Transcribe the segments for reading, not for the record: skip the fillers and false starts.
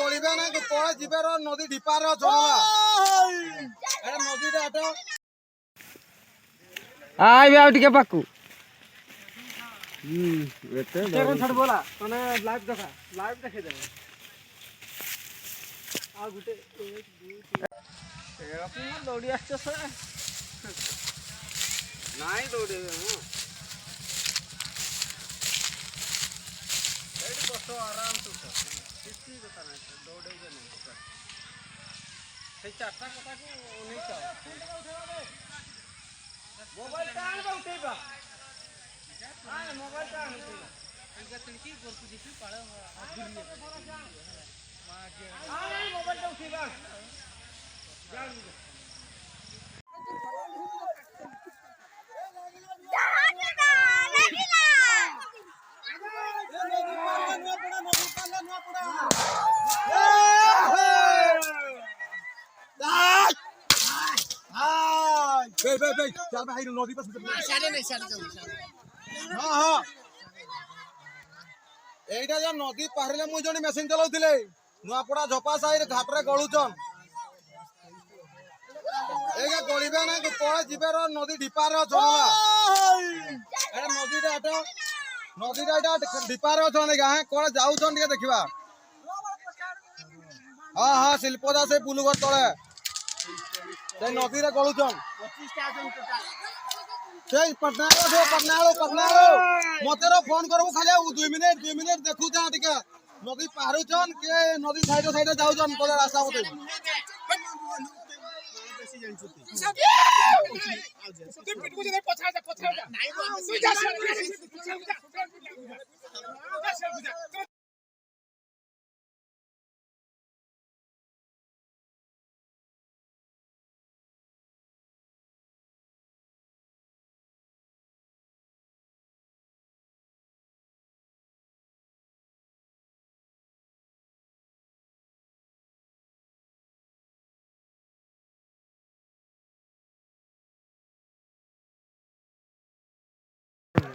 গড়িবে না পড়ে জিবের নদী ঢিপার চলা এটা নদীটা এটা আইবে আর টিকে পাকু এতে কোন ছাড় বলা মানে লাইভ দেখা লাইভ দেখে দেবে আর গুটে 1 2 3 এরকম দৌড়ি আসছে স্যার নাই দৌড়ে হ্যাঁ এইটি বসো আরাম সে কিছু কথা নাই দৌড়ে যে নাই সেই চারটা কথা কো নেই চাও মোবাইল টান বা উঠেবা হ্যাঁ মোবাইল টান উঠেবা इनका तड़की गोरकु देखी पाड़ा दुनिया मां के आ मोबाइल टा उठेगा जान चल भाई नदी पर साढ़े नहीं साढ़े हां हां এইটা যে নদী পাহাড়ে মুই জনে মেশিন চলাউଥିଲେ নুয়াপড়া ঝপা সাইড ঘাটরে গড়ুছন এইটা গড়িবে না পড়ে জিবের নদী ঢিপার চলা এটা নদীটা এটা ঢিপার অছন হ্যাঁ কোড়ে যাউছন টিকে দেখিবা হ্যাঁ হ্যাঁ শিল্পদা সে বুলুঘর তলে সেই নদীরে গড়ুছন 25টা আছেন টোটাল সেই পটনালো মতের ফোন করবো খালি 2 মিনিট দেখু যা টিকে নদী পাহাড়ুছন কে নদী সাইডে যাউছন তোদের রাস্তা মতে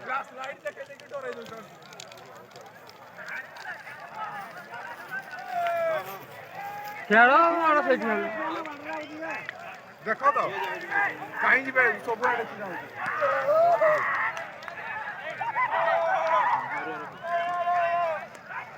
ग्लास लाइट देखे देखे डरे जसन खेलो मारो सेठ में देखो तो कहीं भी सब आड़े छिना